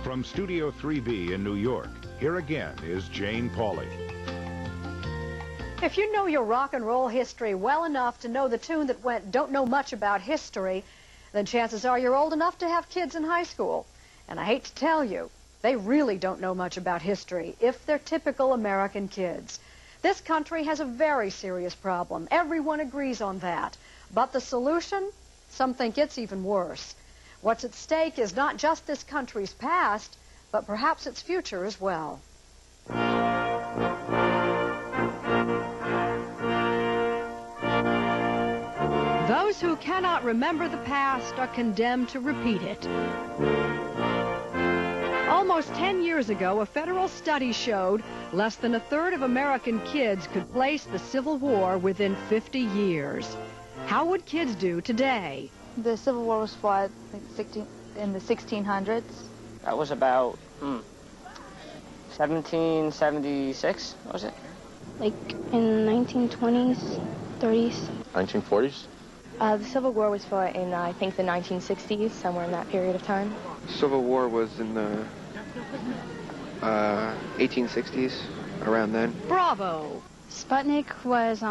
From Studio 3B in New York, here again is Jane Pauley. If you know your rock and roll history well enough to know the tune that went "Don't Know Much About History," then chances are you're old enough to have kids in high school. And I hate to tell you, they really don't know much about history if they're typical American kids. This country has a very serious problem. Everyone agrees on that. But the solution? Some think it's even worse. What's at stake is not just this country's past, but perhaps its future as well. Those who cannot remember the past are condemned to repeat it. Almost 10 years ago, a federal study showed less than a third of American kids could place the Civil War within 50 years. How would kids do today? The Civil War was fought in the 1600s. That was about 1776, was it? Like in the 1920s, 30s. 1940s? The Civil War was fought in, I think, the 1960s, somewhere in that period of time. Civil War was in the 1860s, around then. Bravo! Sputnik was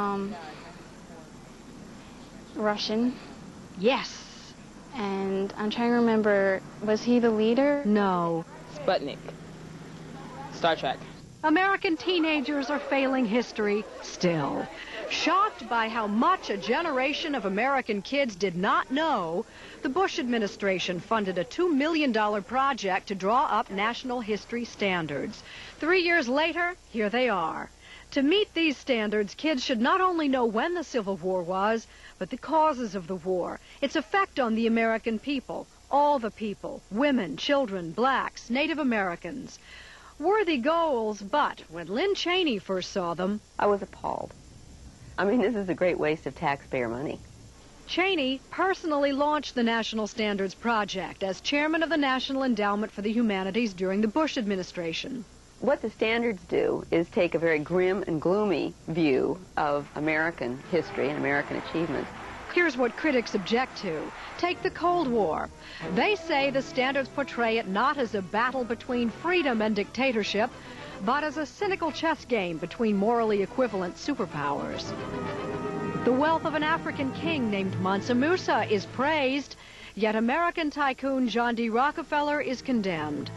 Russian. Yes. And I'm trying to remember, was he the leader? No. Sputnik. Star Trek. American teenagers are failing history still. Shocked by how much a generation of American kids did not know, the Bush administration funded a $2 million project to draw up national history standards. 3 years later, here they are. To meet these standards, kids should not only know when the Civil War was, but the causes of the war, its effect on the American people, all the people, women, children, blacks, Native Americans. Worthy goals, but when Lynne Cheney first saw them, I was appalled. I mean, this is a great waste of taxpayer money. Cheney personally launched the National Standards Project as chairman of the National Endowment for the Humanities during the Bush administration. What the standards do is take a very grim and gloomy view of American history and American achievements. Here's what critics object to. Take the Cold War. They say the standards portray it not as a battle between freedom and dictatorship, but as a cynical chess game between morally equivalent superpowers. The wealth of an African king named Mansa Musa is praised, yet American tycoon John D. Rockefeller is condemned.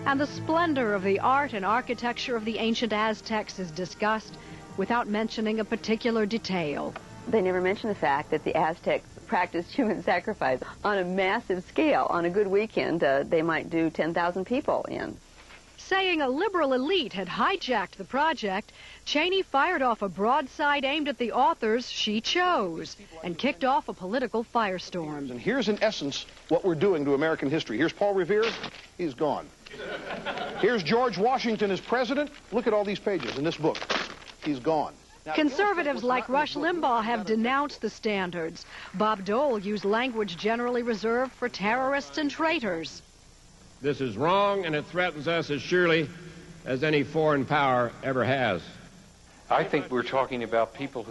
And the splendor of the art and architecture of the ancient Aztecs is discussed without mentioning a particular detail. They never mention the fact that the Aztecs practiced human sacrifice on a massive scale. On a good weekend, they might do 10,000 people in. Saying a liberal elite had hijacked the project, Cheney fired off a broadside aimed at the authors she chose and kicked off a political firestorm. And here's in essence what we're doing to American history. Here's Paul Revere. He's gone. Here's George Washington as president. Look at all these pages in this book. He's gone. Now, conservatives like Rush Limbaugh have denounced the standards. Bob Dole used language generally reserved for terrorists and traitors. This is wrong, and it threatens us as surely as any foreign power ever has. I think we're talking about people who